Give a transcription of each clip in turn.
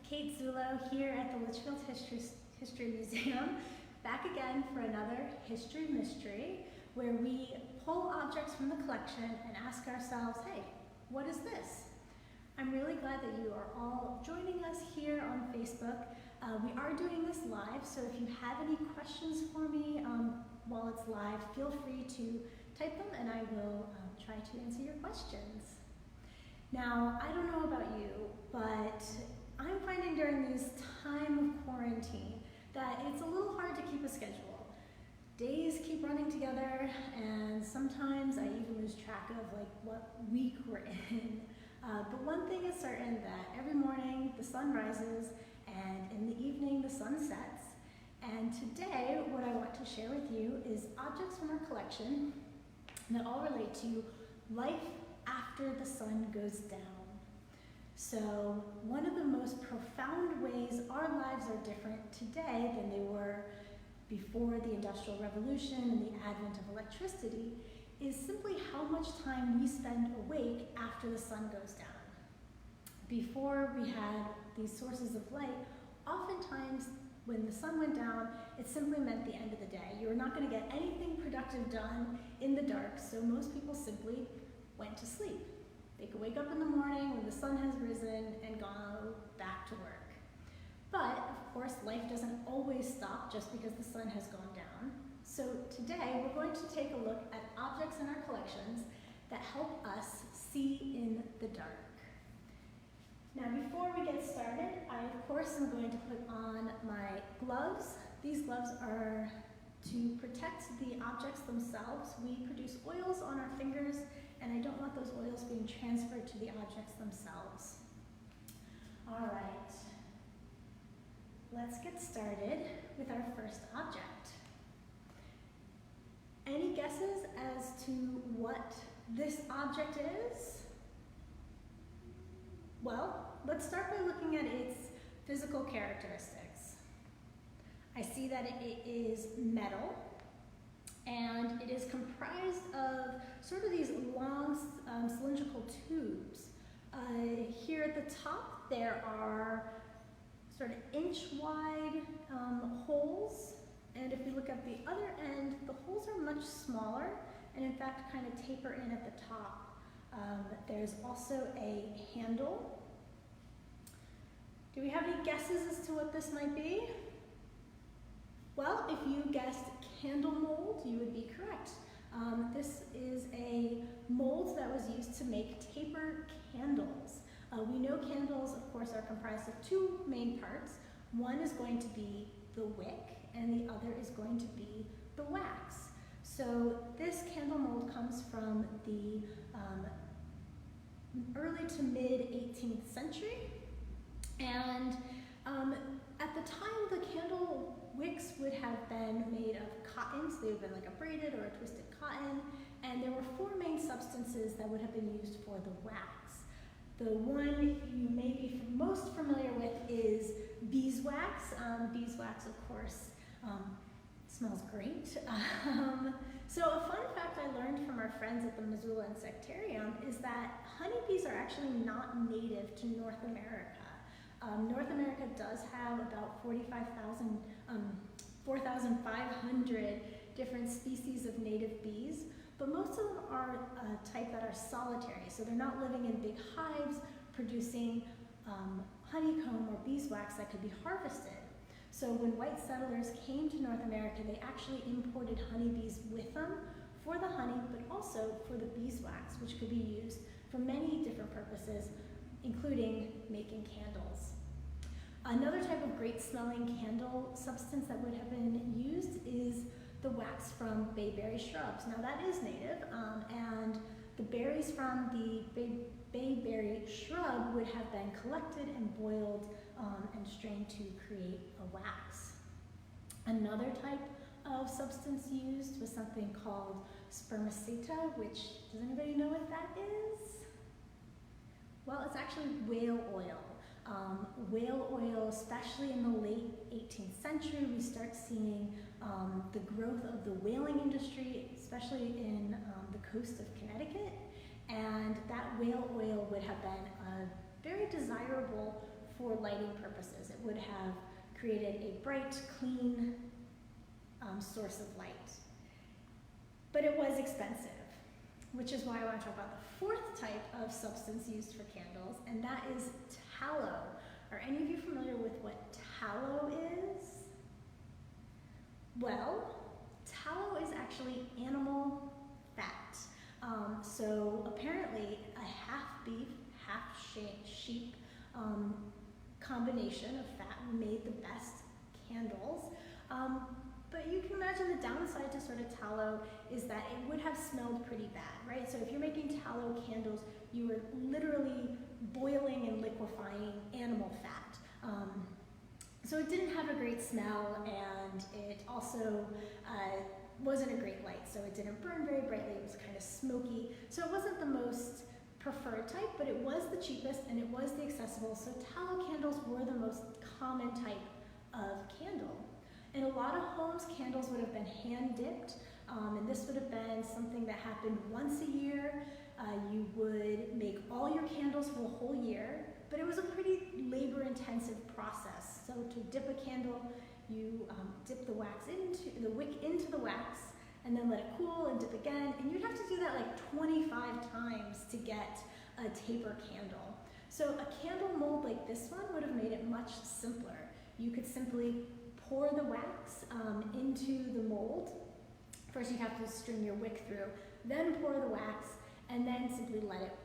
Kate Zullo here at the Litchfield History Museum, back again for another history mystery where we pull objects from the collection and ask ourselves, hey, what is this? I'm really glad that you are all joining us here on Facebook. We are doing this live, so if you have any questions for me while it's live, feel free to type them and I will try to answer your questions. Now, I don't know about you, but I'm finding during this time of quarantine that it's a little hard to keep a schedule. Days keep running together, and sometimes I even lose track of what week we're in. But one thing is certain, that every morning the sun rises and in the evening the sun sets. And today what I want to share with you is objects from our collection that all relate to life after the sun goes down. So one of the most profound ways our lives are different today than they were before the Industrial Revolution and the advent of electricity is simply how much time we spend awake after the sun goes down. Before we had these sources of light, oftentimes when the sun went down, it simply meant the end of the day. You were not going to get anything productive done in the dark, so most people simply went to sleep. They could wake up in the morning when the sun has risen and go back to work. But, of course, life doesn't always stop just because the sun has gone down. So today, we're going to take a look at objects in our collections that help us see in the dark. Now, before we get started, I, of course, am going to put on my gloves. These gloves are to protect the objects themselves. We produce oils on our fingers, and I don't want those oils being transferred to the objects themselves. All right, let's get started with our first object. Any guesses as to what this object is? Well, let's start by looking at its physical characteristics. I see that it is metal, and it is comprised of sort of these long cylindrical tubes. Here at the top there are sort of inch-wide holes, and if you look at the other end, the holes are much smaller and in fact kind of taper in at the top. There's also a handle. Do we have any guesses as to what this might be? Well, if you guessed candle mold, you would be correct. This is a mold that was used to make taper candles. We know candles, of course, are comprised of two main parts. One is going to be the wick, and the other is going to be the wax. So this candle mold comes from the early to mid 18th century, and at the time the candle wicks would have been made of cotton, so they would have been like a braided or a twisted cotton, and there were four main substances that would have been used for the wax. The one you may be most familiar with is beeswax. Beeswax, of course, smells great. So a fun fact I learned from our friends at the Missoula Insectarium is that honeybees are actually not native to North America. North America does have about 4,500 different species of native bees, but most of them are a type that are solitary, so they're not living in big hives producing honeycomb or beeswax that could be harvested. So when white settlers came to North America, they actually imported honeybees with them for the honey, but also for the beeswax, which could be used for many different purposes, including making candles. Another type of great smelling candle substance that would have been used is the wax from bayberry shrubs. Now that is native, and the berries from the bayberry shrub would have been collected and boiled and strained to create a wax. Another type of substance used was something called Spermaceta, which, does anybody know what that is? Well, it's actually whale oil. Whale oil, especially in the late 18th century, we start seeing the growth of the whaling industry, especially in the coast of Connecticut, and that whale oil would have been very desirable for lighting purposes. It would have created a bright, clean source of light. But it was expensive, which is why I want to talk about the fourth type of substance used for candles, and that is tallow. Are any of you familiar with what tallow is? Well, tallow is actually animal fat. So apparently a half beef, half sheep combination of fat made the best candles. But you can imagine the downside to sort of tallow is that it would have smelled pretty bad, right? So if you're making tallow candles, you are literally boiling and liquefying animal fat. So it didn't have a great smell, and it also wasn't a great light, so it didn't burn very brightly. It was kind of smoky. So it wasn't the most preferred type, but it was the cheapest and it was the accessible. So tallow candles were the most common type of candle. In a lot of homes, candles would have been hand dipped, and this would have been something that happened once a year. You would make all your candles for the whole year, but it was a pretty labor-intensive process. So to dip a candle, you dip the wax into the wick into the wax, and then let it cool and dip again, and you'd have to do that like 25 times to get a taper candle. So a candle mold like this one would have made it much simpler. You could simply pour the wax into the mold. First you'd have to string your wick through, then pour the wax, and then simply let it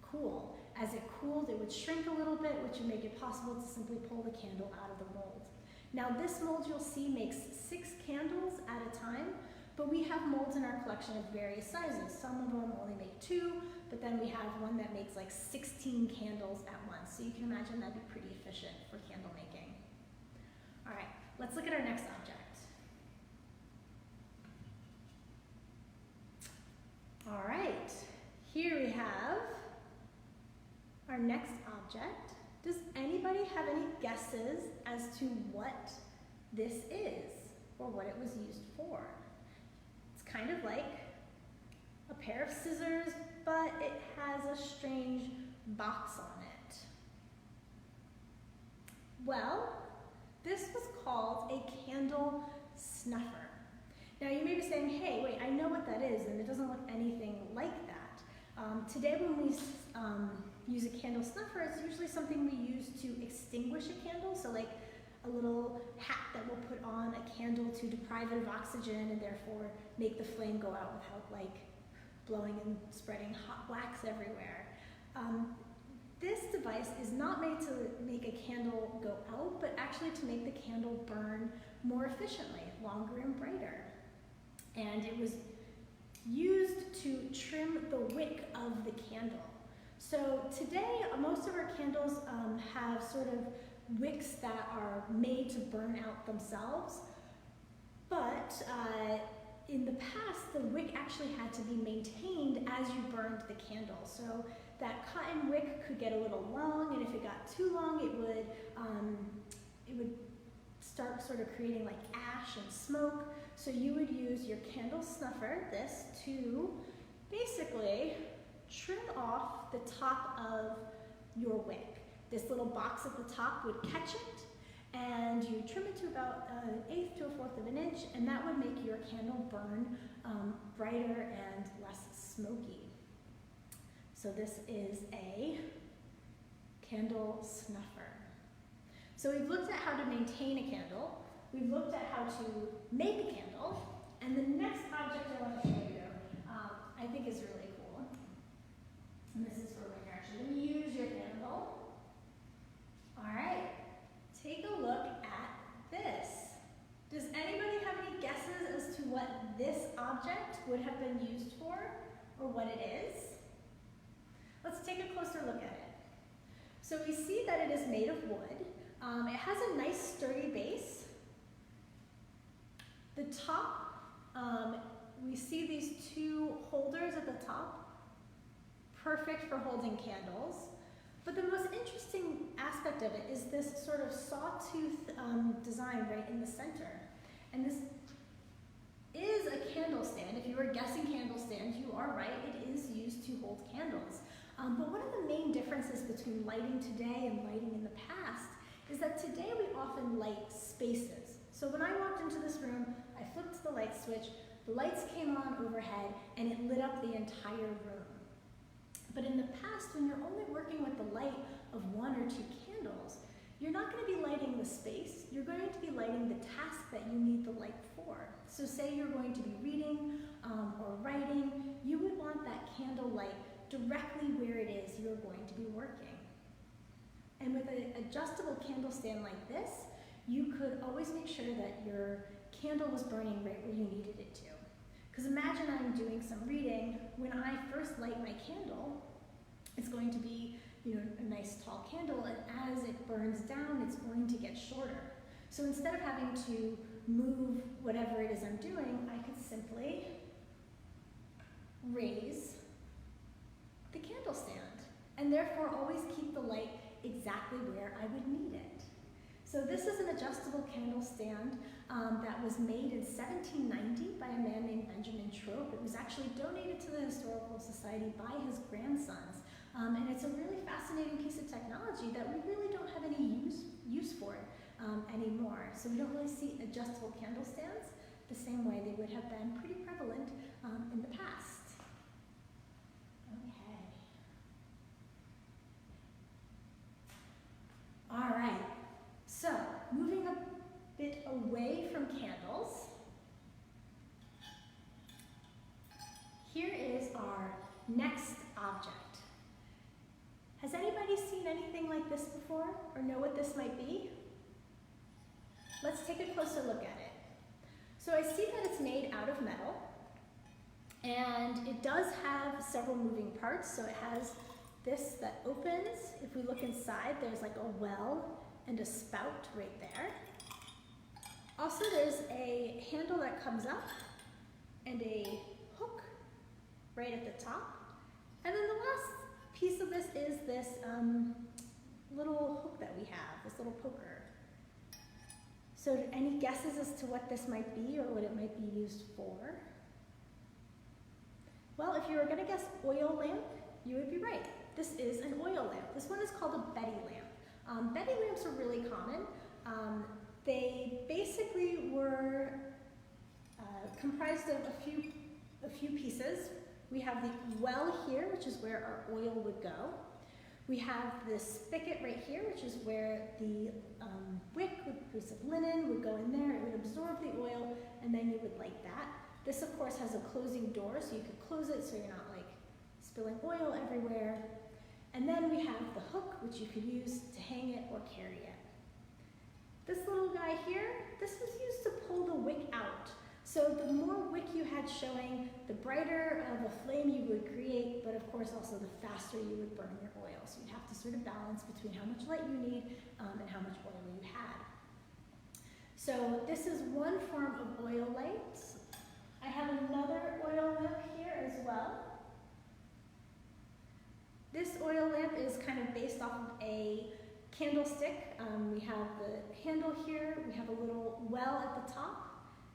cool. As it cooled, it would shrink a little bit, which would make it possible to simply pull the candle out of the mold. Now this mold you'll see makes 6 candles at a time, but we have molds in our collection of various sizes. Some of them only make 2, but then we have one that makes like 16 candles at once. So you can imagine that'd be pretty efficient for candle making. All right, let's look at our next object. All right, here we have our next object. Does anybody have any guesses as to what this is or what it was used for? It's kind of like a pair of scissors, but it has a strange box on it. Well, this was called a candle snuffer. Now you may be saying, hey, wait, I know what that is, and it doesn't look anything like that. Today when we use a candle snuffer, it's usually something we use to extinguish a candle, so like a little hat that we'll put on a candle to deprive it of oxygen and therefore make the flame go out without like blowing and spreading hot wax everywhere. This device is not made to make a candle go out, but actually to make the candle burn more efficiently, longer and brighter. And it was used to trim the wick of the candle. So today, most of our candles have sort of wicks that are made to burn out themselves, but in the past, the wick actually had to be maintained as you burned the candle. So that cotton wick could get a little long, and if it got too long, it would start sort of creating like ash and smoke. So you would use your candle snuffer, this, to basically trim off the top of your wick. This little box at the top would catch it, and you trim it to about 1/8 to 1/4 of an inch, and that would make your candle burn brighter and less smoky. So this is a candle snuffer. So we've looked at how to maintain a candle, we've looked at how to make a candle, and the next object I want to show you, I think is really cool. And this is for when you're actually going to use your candle. All right, take a look at this. Does anybody have any guesses as to what this object would have been used for, or what it is? Let's take a closer look at it. So we see that it is made of wood. It has a nice sturdy base. The top, we see these 2 holders at the top, perfect for holding candles. But the most interesting aspect of it is this sort of sawtooth design right in the center. And this is a candle stand. If you were guessing candle stand, you are right. It is used to hold candles. But one of the main differences between lighting today and lighting in the past is that today we often light spaces. So when I walked into this room, I flipped the light switch, the lights came on overhead, and it lit up the entire room. But in the past, when you're only working with the light of 1 or 2 candles, you're not going to be lighting the space, you're going to be lighting the task that you need the light for. So say you're going to be reading or writing, you would want that candle light directly where it is you're going to be working. And with an adjustable candle stand like this, you could always make sure that your candle was burning right where you needed it to. Because imagine I'm doing some reading, when I first light my candle, it's going to be a nice tall candle, and as it burns down, it's going to get shorter. So instead of having to move whatever it is I'm doing, I could simply raise the candle stand, and therefore always keep the light exactly where I would need it. So this is an adjustable candle stand that was made in 1790 by a man named Benjamin Trope. It was actually donated to the Historical Society by his grandsons. And it's a really fascinating piece of technology that we really don't have any use for anymore. So we don't really see adjustable candle stands the same way they would have been pretty prevalent in the past. Okay. All right. So, moving a bit away from candles, here is our next object. Has anybody seen anything like this before, or know what this might be? Let's take a closer look at it. So I see that it's made out of metal, and it does have several moving parts. So it has this that opens. If we look inside, there's like a well and a spout right there. Also, there's a handle that comes up and a hook right at the top. And then the last piece of this is this little hook that we have, this little poker. So any guesses as to what this might be or what it might be used for? Well, if you were going to guess oil lamp, you would be right. This is an oil lamp. This one is called a Betty lamp. Betty lamps are really common. They basically were comprised of a few pieces. We have the well here, which is where our oil would go. We have this spigot right here, which is where the wick with a piece of linen would go in there. It would absorb the oil, and then you would light that. This, of course, has a closing door, so you could close it so you're not like spilling oil everywhere. And then we have the hook, which you could use to hang it or carry it. This little guy here, this was used to pull the wick out. So the more wick you had showing, the brighter of a flame you would create, but of course also the faster you would burn your oil. So you'd have to sort of balance between how much light you need and how much oil you had. So this is one form of oil light. I have another oil lamp here as well. This oil lamp is kind of based off of a candlestick. We have the handle here, we have a little well at the top,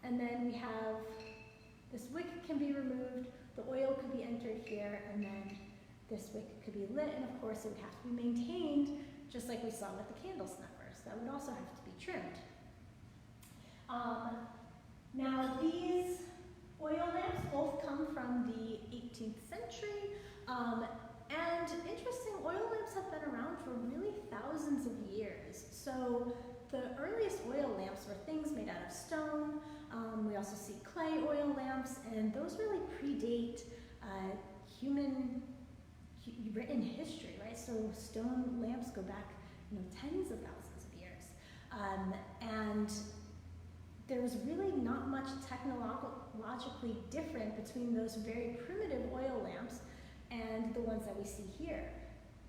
and then we have this wick can be removed, the oil could be entered here, and then this wick could be lit, and of course it would have to be maintained, just like we saw with the candle snuffers. That would also have to be trimmed. Now these oil lamps both come from the 18th century, and interesting, oil lamps have been around for really thousands of years. So the earliest oil lamps were things made out of stone. We also see clay oil lamps, and those really predate human written history, right? So stone lamps go back, tens of thousands of years. And there was really not much technologically different between those very primitive oil lamps and the ones that we see here.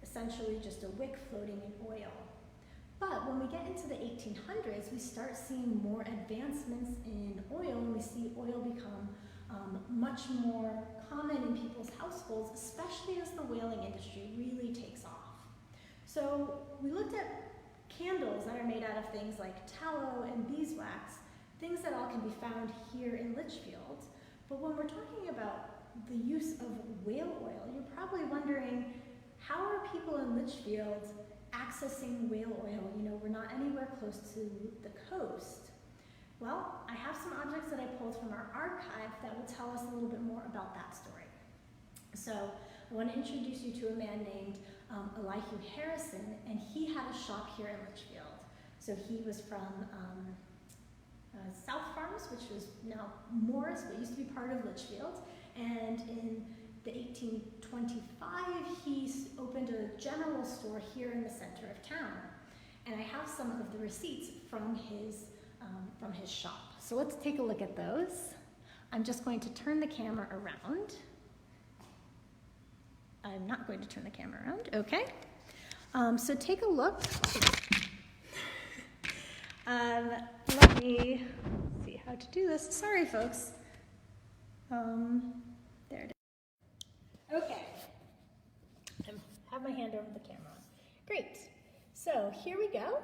Essentially just a wick floating in oil. But when we get into the 1800s, we start seeing more advancements in oil, and we see oil become much more common in people's households, especially as the whaling industry really takes off. So we looked at candles that are made out of things like tallow and beeswax, things that all can be found here in Litchfield. But when we're talking about the use of whale oil, you're probably wondering, how are people in Litchfield accessing whale oil? You know, we're not anywhere close to the coast. Well, I have some objects that I pulled from our archive that will tell us a little bit more about that story. So I want to introduce you to a man named Elihu Harrison, and he had a shop here in Litchfield. So he was from South Farms, which was now Morris, but used to be part of Litchfield. And in the 1825, he opened a general store here in the center of town. And I have some of the receipts from his shop. So let's take a look at those. I'm just going to turn the camera around. I'm not going to turn the camera around, okay. So take a look. Let me see how to do this. Sorry, folks. There it is. Okay. I have my hand over the camera. Great. So here we go.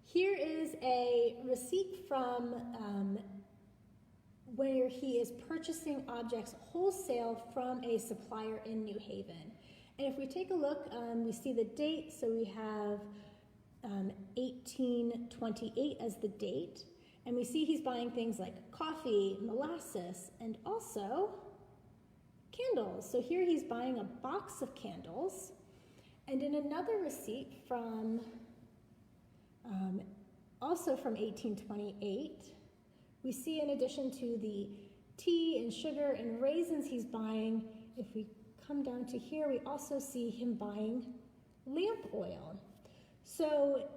Here is a receipt from where he is purchasing objects wholesale from a supplier in New Haven. And if we take a look, we see the date, so we have 1828 as the date, and we see he's buying things like coffee, molasses, and also candles. So here he's buying a box of candles, and in another receipt from, also from 1828, we see in addition to the tea and sugar and raisins he's buying, if we come down to here, we also see him buying lamp oil. So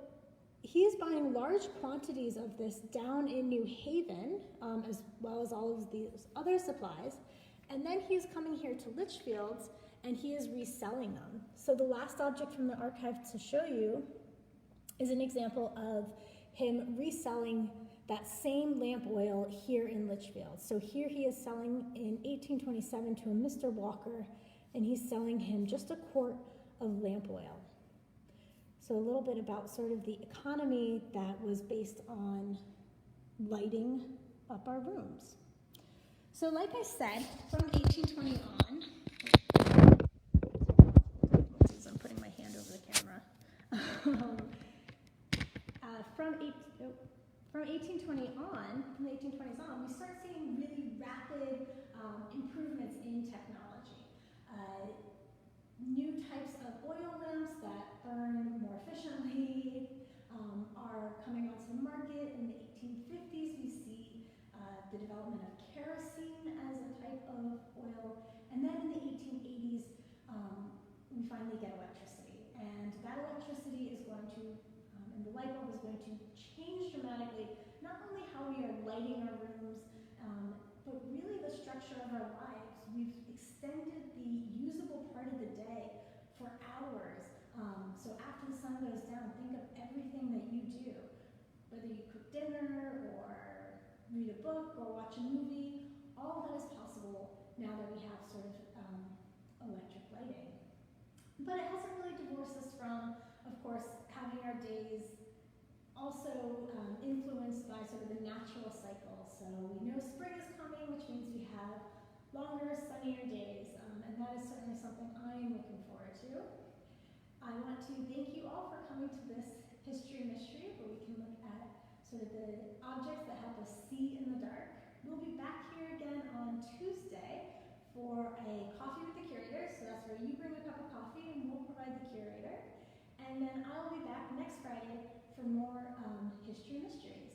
he is buying large quantities of this down in New Haven, as well as all of these other supplies. And then he is coming here to Litchfield and he is reselling them. So the last object from the archive to show you is an example of him reselling that same lamp oil here in Litchfield. So here he is selling in 1827 to a Mr. Walker, and he's selling him just a quart of lamp oil. So a little bit about sort of the economy that was based on lighting up our rooms. So like I said, from 1820 on, as I'm putting my hand over the camera, from 1820 on, from the 1820s on, we start seeing really rapid improvements in technology. New types of oil lamps that burn more efficiently are coming onto the market. In the 1850s, we see the development of kerosene as a type of oil. And then in the 1880s, we finally get electricity. And that electricity is going to, and the light bulb is going to change dramatically, not only how we are lighting our rooms, but really the structure of our lives. We've extended the usable part of the day for hours. So after the sun goes down, think of everything that you do, whether you cook dinner or read a book or watch a movie. All of that is possible now that we have sort of electric lighting. But it hasn't really divorced us from, of course, having our days also influenced by sort of the natural cycle. So we know spring is coming, which means we have longer, sunnier days, and that is certainly something I am looking forward to. I want to thank you all for coming to this history mystery, where we can look at sort of the objects that help us see in the dark. We'll be back here again on Tuesday for a coffee with the curator, so that's where you bring a cup of coffee and we'll provide the curator. And then I'll be back next Friday for more history mysteries.